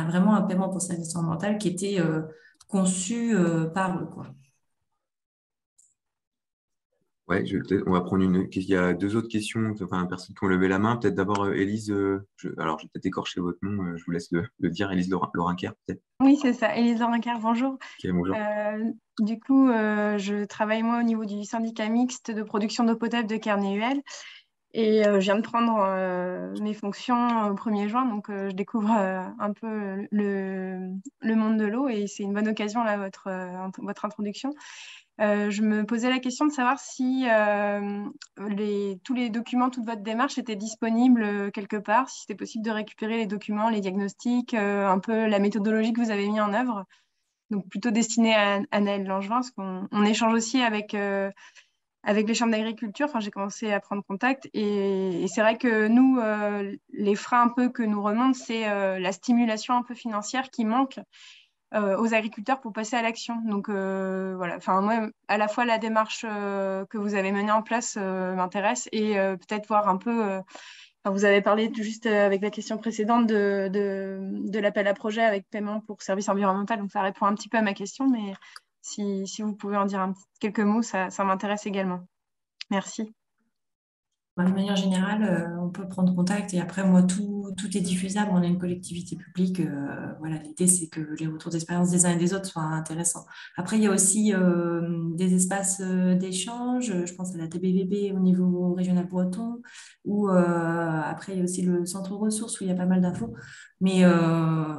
[SPEAKER 4] vraiment un paiement pour service environnemental qui était conçu par eux, quoi.
[SPEAKER 1] Ouais, on va prendre il y a 2 autres questions, personnes qui ont levé la main. Peut-être d'abord Élise, alors je vais peut-être écorcher votre nom, je vous laisse le dire, Élise Lorinquer, peut-être.
[SPEAKER 6] Oui, c'est ça, Élise Lorinquer, bonjour.
[SPEAKER 1] Ok, bonjour.
[SPEAKER 6] Du coup, je travaille moi au niveau du syndicat mixte de production d'eau potable de Kernéuel. Et je viens de prendre mes fonctions au 1er juin, donc je découvre un peu le monde de l'eau et c'est une bonne occasion, là, votre introduction. Je me posais la question de savoir si tous les documents, toute votre démarche était disponible quelque part, si c'était possible de récupérer les documents, les diagnostics, un peu la méthodologie que vous avez mis en œuvre. Donc plutôt destiné à Anaëlle Langevin, parce qu'on échange aussi avec les chambres d'agriculture. J'ai commencé à prendre contact et c'est vrai que nous, les freins un peu que nous remontent, c'est la stimulation un peu financière qui manque. aux agriculteurs pour passer à l'action. Donc voilà, enfin moi, à la fois la démarche que vous avez menée en place m'intéresse et peut-être voir un peu. Vous avez parlé juste avec la question précédente de l'appel à projet avec paiement pour service environnemental, donc ça répond un petit peu à ma question, mais si vous pouvez en dire quelques mots, ça m'intéresse également. Merci.
[SPEAKER 4] De manière générale, on peut prendre contact et après, moi, tout est diffusable. On est une collectivité publique. Voilà, l'idée, c'est que les retours d'expérience des uns et des autres soient intéressants. Après, il y a aussi des espaces d'échange. Je pense à la TBVB au niveau régional breton. Ou après, il y a aussi le centre ressources où il y a pas mal d'infos. Mais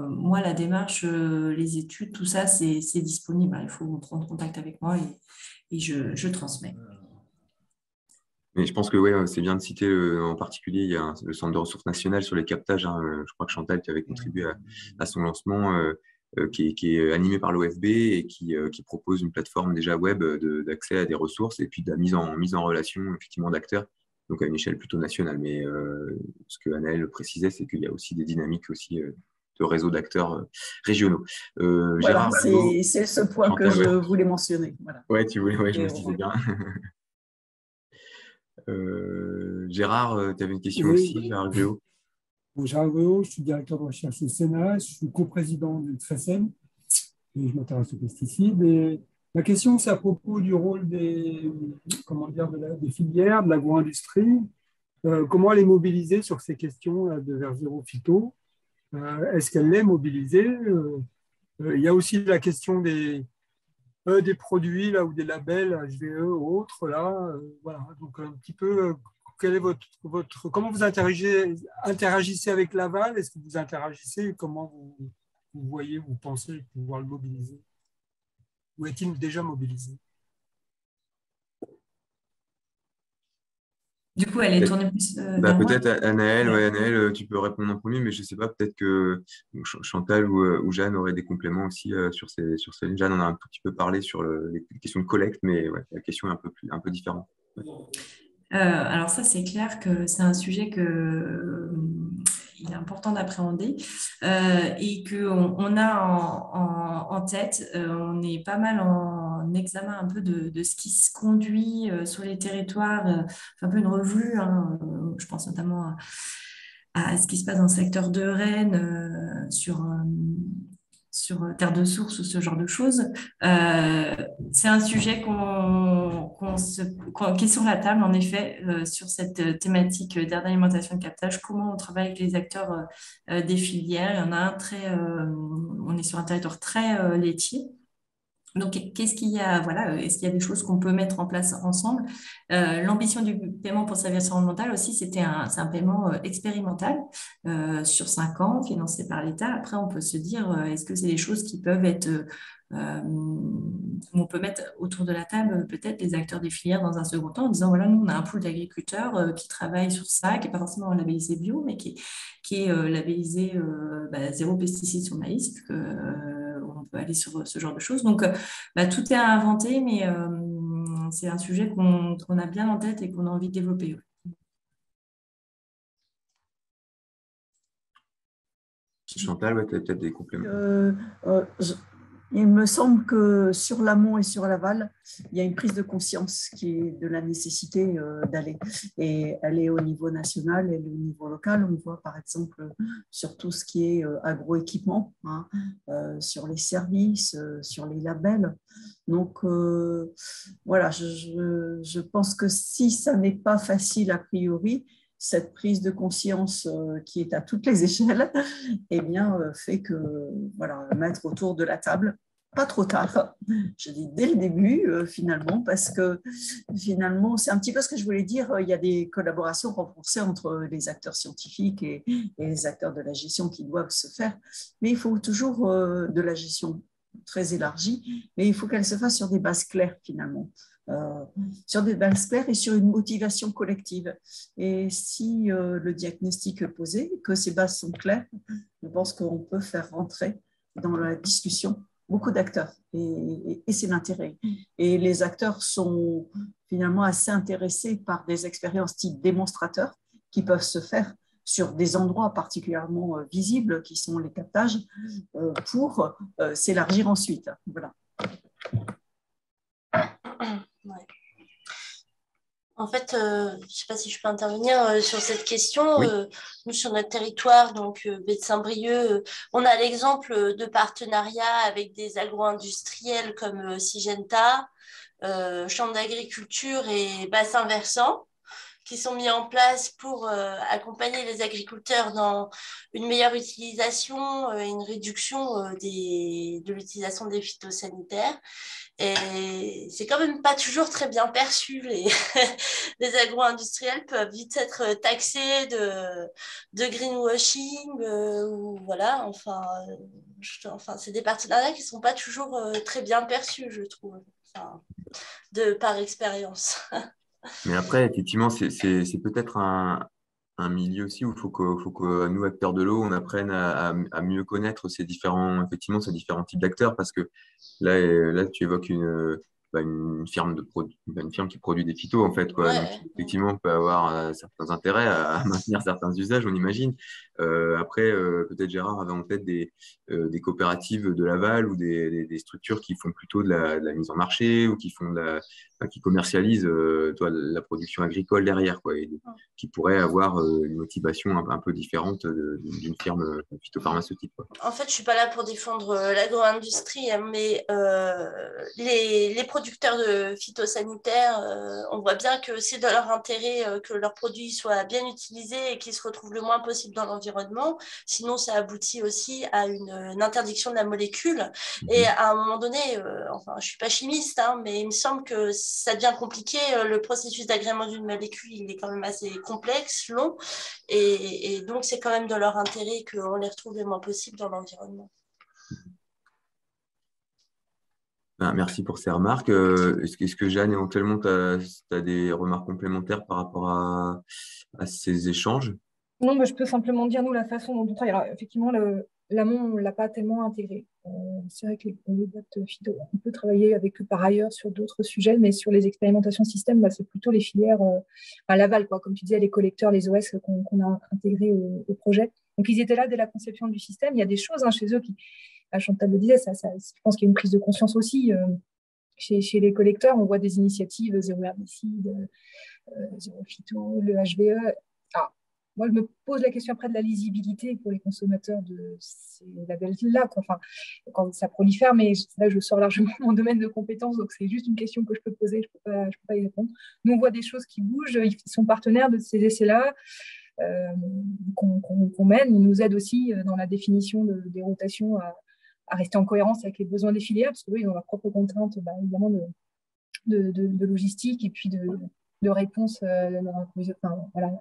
[SPEAKER 4] moi, la démarche, les études, tout ça, c'est disponible. Il faut prendre contact avec moi et je transmets.
[SPEAKER 1] Mais je pense que ouais, c'est bien de citer en particulier, il y a le Centre de ressources nationales sur les captages. Hein, je crois que Chantal, qui avait contribué à son lancement, qui est animé par l'OFB et qui propose une plateforme déjà web d'accès à des ressources et puis de la mise en relation effectivement d'acteurs, donc à une échelle plutôt nationale. Mais ce que Anaëlle précisait, c'est qu'il y a aussi des dynamiques aussi de réseaux d'acteurs régionaux.
[SPEAKER 3] Voilà,
[SPEAKER 1] Gérard,
[SPEAKER 3] c'est ce point Chantal, que je voulais mentionner. Voilà.
[SPEAKER 1] Ouais, tu voulais, ouais, je me disais bien. Gérard, tu avais une question aussi, Gérard Géo.
[SPEAKER 7] Bon, Gérard Géo, je suis directeur de recherche au Sénat, je suis coprésident du TRESEM et je m'intéresse aux pesticides. Et ma question, c'est à propos du rôle des filières, de l'agro-industrie. Comment elle est mobilisée sur ces questions de vers zéro phyto? Est-ce qu'elle est mobilisée? Il y a aussi la question des produits là, ou des labels HVE ou autres. Là, voilà. Donc, un petit peu, quel est comment vous interagissez avec l'aval? Est-ce que vous interagissez et comment vous voyez, vous pensez pouvoir le mobiliser? Ou est-il déjà mobilisé?
[SPEAKER 4] Du coup, elle est tournée plus
[SPEAKER 1] peut-être Anaëlle, ouais, Anaëlle, tu peux répondre en premier, mais je ne sais pas, peut-être que Chantal ou Jeanne auraient des compléments aussi sur ces lignes. Jeanne en a un tout petit peu parlé sur les questions de collecte, mais ouais, la question est un peu différente. Ouais.
[SPEAKER 4] Alors ça, c'est clair que c'est un sujet il est important d'appréhender et qu'on a en tête, on est pas mal en examen un peu de ce qui se conduit sur les territoires, un peu une revue, hein, je pense notamment à ce qui se passe dans le secteur de Rennes sur terre de source ou ce genre de choses. C'est un sujet qui est sur la table, en effet, sur cette thématique d'aire d'alimentation et de captage. Comment on travaille avec les acteurs des filières? Il y en a on est sur un territoire très laitier. Donc, qu'est-ce qu'il y a, voilà, est-ce qu'il y a des choses qu'on peut mettre en place ensemble? L'ambition du paiement pour service environnemental aussi, c'est un paiement expérimental sur 5 ans, financé par l'État. Après, on peut se dire, est-ce que c'est des choses qui peuvent être, on peut mettre autour de la table peut-être les acteurs des filières dans un second temps en disant, voilà, nous, on a un pool d'agriculteurs qui travaillent sur ça, qui n'est pas forcément labellisé bio, mais qui est labellisé zéro pesticide sur maïs, puisque on peut aller sur ce genre de choses. Donc, tout est à inventer, mais c'est un sujet qu'on a bien en tête et qu'on a envie de développer.
[SPEAKER 1] Chantal, ouais, tu as peut-être des compléments.
[SPEAKER 3] Il me semble que sur l'amont et sur l'aval, il y a une prise de conscience qui est de la nécessité d'aller. Et elle est au niveau national et au niveau local. On voit par exemple sur tout ce qui est agroéquipement, hein, sur les services, sur les labels. Donc voilà, je pense que si ça n'est pas facile a priori, cette prise de conscience qui est à toutes les échelles, eh bien, fait que voilà, mettre autour de la table, pas trop tard, je dis dès le début finalement, parce que finalement, c'est un petit peu ce que je voulais dire, il y a des collaborations renforcées entre les acteurs scientifiques et les acteurs de la gestion qui doivent se faire, mais il faut toujours de la gestion très élargie, mais il faut qu'elle se fasse sur des bases claires finalement. Sur des bases claires et sur une motivation collective. Et si le diagnostic est posé, que ces bases sont claires, je pense qu'on peut faire rentrer dans la discussion beaucoup d'acteurs. Et c'est l'intérêt. Et les acteurs sont finalement assez intéressés par des expériences type démonstrateurs qui peuvent se faire sur des endroits particulièrement visibles qui sont les captages pour s'élargir ensuite. Voilà.
[SPEAKER 8] Ouais. En fait, je ne sais pas si je peux intervenir sur cette question.
[SPEAKER 1] Oui.
[SPEAKER 8] Nous, sur notre territoire, donc baie de Saint-Brieuc, on a l'exemple de partenariats avec des agro-industriels comme Syngenta, Chambre d'agriculture et bassin versant, qui sont mis en place pour accompagner les agriculteurs dans une meilleure utilisation et une réduction de l'utilisation des phytosanitaires. Et c'est quand même pas toujours très bien perçu. Les agro-industriels peuvent vite être taxés de greenwashing ou voilà. Enfin, c'est des partenariats qui sont pas toujours très bien perçus, je trouve, enfin, par expérience.
[SPEAKER 1] Mais après, effectivement, c'est peut-être un milieu aussi où faut que nous, acteurs de l'eau, on apprenne à mieux connaître effectivement, ces différents types d'acteurs, parce que là tu évoques une firme une firme qui produit des phytos, en fait, quoi.
[SPEAKER 8] Ouais,
[SPEAKER 1] Donc, effectivement, on peut avoir certains intérêts à maintenir certains usages, on imagine. Après, peut-être Gérard avait en tête des coopératives de l'aval ou des structures qui font plutôt de la mise en marché ou qui commercialisent la production agricole derrière, quoi, et qui pourraient avoir une motivation un peu différente d'une firme phytopharmaceutique, quoi.
[SPEAKER 8] En fait, je suis pas là pour défendre l'agro-industrie, hein, mais les producteurs de phytosanitaires, on voit bien que c'est de leur intérêt que leurs produits soient bien utilisés et qu'ils se retrouvent le moins possible dans l'environnement. Sinon, ça aboutit aussi à une interdiction de la molécule. Et à un moment donné, enfin, je suis pas chimiste, hein, mais il me semble que ça devient compliqué. Le processus d'agrément d'une molécule, il est quand même assez complexe, long. Et donc, c'est quand même de leur intérêt qu'on les retrouve le moins possible dans l'environnement.
[SPEAKER 1] Merci pour ces remarques. Est-ce que Jeanne, éventuellement, tu as des remarques complémentaires par rapport à ces échanges?
[SPEAKER 2] Non, mais je peux simplement dire, nous, la façon dont on travaille. Alors, effectivement, l'amont, on ne l'a pas tellement intégré. C'est vrai que les boîtes phyto, on peut travailler avec eux par ailleurs sur d'autres sujets, mais sur les expérimentations système, bah, c'est plutôt les filières à l'aval, quoi. Comme tu disais, les collecteurs, les OS qu'on a intégrés au projet. Donc, ils étaient là dès la conception du système. Il y a des choses chez eux qui, Chantal le disait, je pense qu'il y a une prise de conscience aussi. Chez les collecteurs, on voit des initiatives zéro herbicide, zéro phyto, le HVE. Moi, je me pose la question après de la lisibilité pour les consommateurs de ces labels-là. Enfin, quand ça prolifère, mais là, je sors largement de mon domaine de compétences, donc c'est juste une question que je peux poser, je peux pas y répondre. Nous, on voit des choses qui bougent, ils sont partenaires de ces essais-là qu'on mène. Ils nous aident aussi dans la définition des rotations à rester en cohérence avec les besoins des filières, parce qu'ils ont leurs propres contraintes, évidemment, de logistique et puis de réponse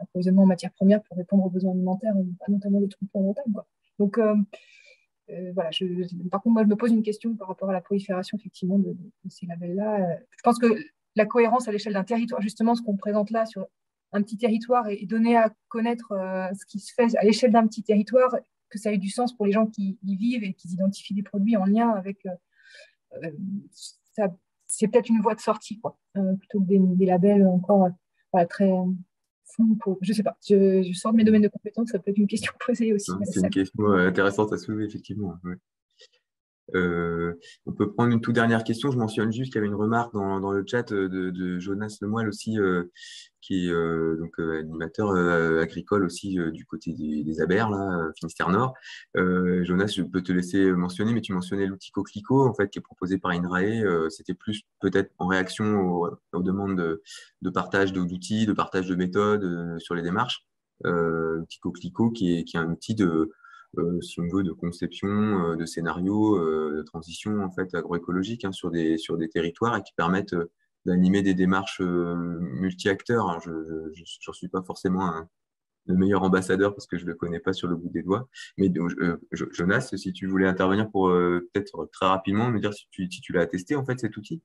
[SPEAKER 2] approvisionnement en matières premières pour répondre aux besoins alimentaires, notamment des troupeaux en montagne, quoi. Donc, voilà, par contre, moi, je me pose une question par rapport à la prolifération, effectivement, de ces labels-là. Je pense que la cohérence à l'échelle d'un territoire, justement, ce qu'on présente là sur un petit territoire et donner à connaître ce qui se fait à l'échelle d'un petit territoire, que ça ait du sens pour les gens qui y vivent et qui identifient des produits en lien avec ça. C'est peut-être une voie de sortie, quoi, plutôt que des labels encore très flous. Je ne sais pas, je sors de mes domaines de compétences, ça peut être une question posée aussi.
[SPEAKER 1] C'est une question intéressante à soulever, effectivement. Ouais. On peut prendre une toute dernière question. Je mentionne juste qu'il y avait une remarque dans le chat de Jonas Lemoyle aussi, qui est donc animateur agricole aussi du côté des Abers, là, Finistère Nord. Jonas, je peux te laisser mentionner, mais tu mentionnais l'outil Coquelicot, en fait, qui est proposé par INRAE. C'était plus peut-être en réaction aux demandes de partage d'outils, de partage de méthodes sur les démarches. L'outil Coquelicot, qui est un outil si on veut, de conception, de scénario, de transition en fait agroécologique, hein, sur des territoires, et qui permettent d'animer des démarches multi-acteurs. Alors, je n'en suis pas forcément le meilleur ambassadeur parce que je ne le connais pas sur le bout des doigts. Mais Jonas, si tu voulais intervenir pour peut-être très rapidement me dire si tu l'as testé en fait cet outil.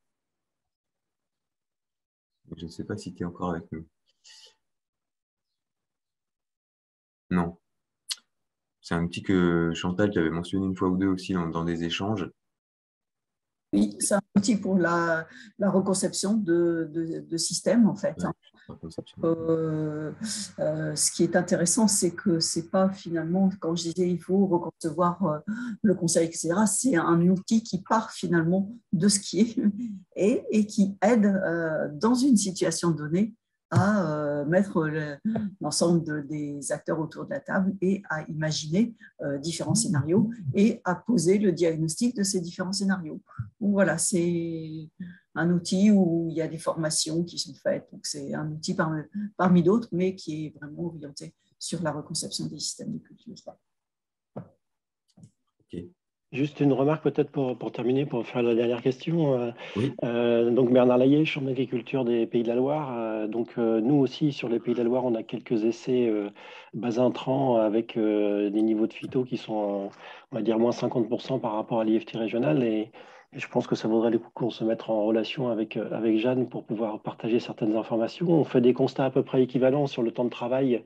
[SPEAKER 1] Je ne sais pas si tu es encore avec nous. Non. C'est un outil que Chantal, tu avais mentionné une fois ou deux aussi dans des échanges.
[SPEAKER 3] Oui, c'est un outil pour la reconception de systèmes, en fait. Ce qui est intéressant, c'est que c'est pas finalement, quand je disais il faut reconcevoir le conseil, etc., c'est un outil qui part finalement de ce qui est et qui aide dans une situation donnée à mettre l'ensemble des acteurs autour de la table et à imaginer différents scénarios et à poser le diagnostic de ces différents scénarios. Donc voilà, c'est un outil où il y a des formations qui sont faites. Donc c'est un outil parmi d'autres, mais qui est vraiment orienté sur la reconception des systèmes de culture.
[SPEAKER 9] Ok. Juste une remarque peut-être pour terminer, pour faire la dernière question.
[SPEAKER 1] Oui.
[SPEAKER 9] Donc Bernard Layet, chambre d'agriculture des Pays de la Loire. Nous aussi, sur les Pays de la Loire, on a quelques essais bas intrants avec des niveaux de phyto qui sont, on va dire, moins 50% par rapport à l'IFT régional. Et je pense que ça vaudrait le coup qu'on se mette en relation avec Jeanne pour pouvoir partager certaines informations. On fait des constats à peu près équivalents sur le temps de travail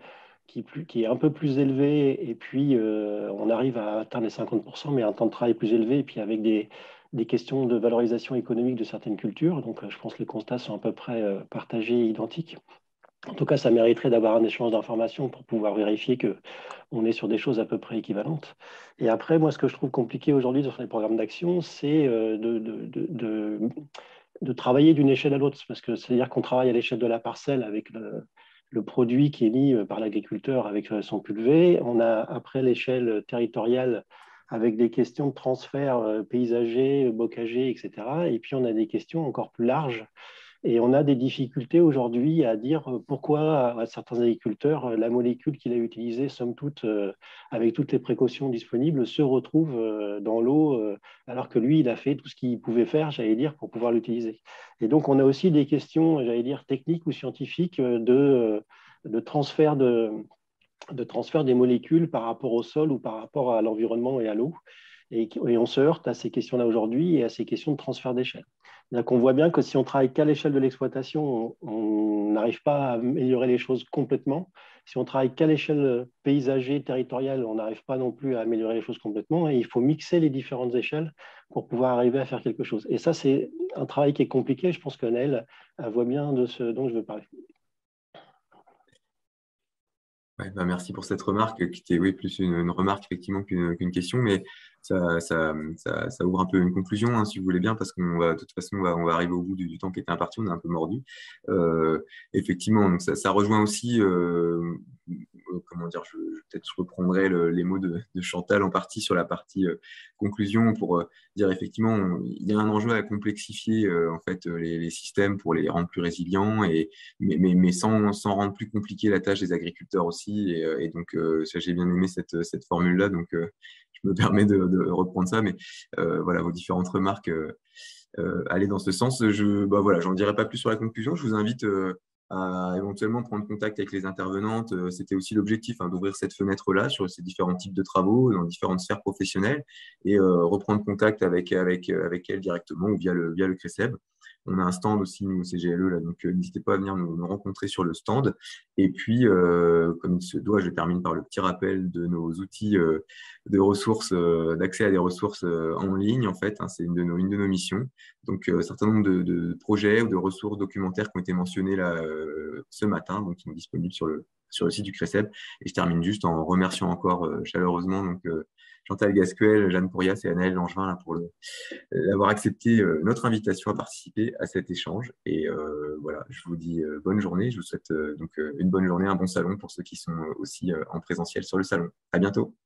[SPEAKER 9] qui est un peu plus élevé, et puis on arrive à atteindre les 50%, mais un temps de travail plus élevé, et puis avec des questions de valorisation économique de certaines cultures. Donc je pense que les constats sont à peu près partagés et identiques. En tout cas, ça mériterait d'avoir un échange d'informations pour pouvoir vérifier qu'on est sur des choses à peu près équivalentes. Et après, moi, ce que je trouve compliqué aujourd'hui dans les programmes d'action, c'est de travailler d'une échelle à l'autre, parce que c'est-à-dire qu'on travaille à l'échelle de la parcelle avec le produit qui est mis par l'agriculteur avec son pulvé. On a après l'échelle territoriale avec des questions de transfert paysager, bocager, etc. Et puis on a des questions encore plus larges. Et on a des difficultés aujourd'hui à dire pourquoi à certains agriculteurs, la molécule qu'il a utilisée, somme toute, avec toutes les précautions disponibles, se retrouve dans l'eau, alors que lui, il a fait tout ce qu'il pouvait faire, j'allais dire, pour pouvoir l'utiliser. Et donc, on a aussi des questions, j'allais dire, techniques ou scientifiques de transfert des molécules par rapport au sol ou par rapport à l'environnement et à l'eau. Et on se heurte à ces questions-là aujourd'hui et à ces questions de transfert d'échelle. On voit bien que si on travaille qu'à l'échelle de l'exploitation, on n'arrive pas à améliorer les choses complètement. Si on travaille qu'à l'échelle paysager, territoriale, on n'arrive pas non plus à améliorer les choses complètement. Et il faut mixer les différentes échelles pour pouvoir arriver à faire quelque chose. Et ça, c'est un travail qui est compliqué. Je pense que Naël voit bien de ce dont je veux parler.
[SPEAKER 1] Ouais, merci pour cette remarque qui était plus une remarque effectivement qu'une question, mais ça ouvre un peu une conclusion, hein, si vous voulez bien, parce qu'on va de toute façon on va arriver au bout du temps qui était imparti, on est un peu mordu. Effectivement, donc ça rejoint aussi, comment dire, peut-être je reprendrai les mots de Chantal en partie sur la partie conclusion pour dire effectivement il y a un enjeu à complexifier en fait les systèmes pour les rendre plus résilients mais sans rendre plus compliqué la tâche des agriculteurs aussi. Et donc, j'ai bien aimé cette formule-là, donc je me permets de reprendre ça. Mais voilà, vos différentes remarques allaient dans ce sens. J'en dirai pas plus sur la conclusion. Je vous invite à éventuellement prendre contact avec les intervenantes. C'était aussi l'objectif, hein, d'ouvrir cette fenêtre-là sur ces différents types de travaux dans différentes sphères professionnelles et reprendre contact avec elles directement ou via le CRECEB. On a un stand aussi, nous, au CGLE, là, donc n'hésitez pas à venir nous rencontrer sur le stand. Et puis, comme il se doit, je termine par le petit rappel de nos outils de ressources, d'accès à des ressources en ligne, en fait. Hein, c'est une de nos missions. Donc, un certain nombre de projets ou de ressources documentaires qui ont été mentionnés là ce matin, donc qui sont disponibles sur le site du CRECEB. Et je termine juste en remerciant encore chaleureusement Chantal Gasquel, Jeanne Pourrias et Anaëlle Langevin là, pour d'avoir accepté notre invitation à participer à cet échange. Et voilà, je vous dis bonne journée. Je vous souhaite une bonne journée, un bon salon pour ceux qui sont aussi en présentiel sur le salon. À bientôt.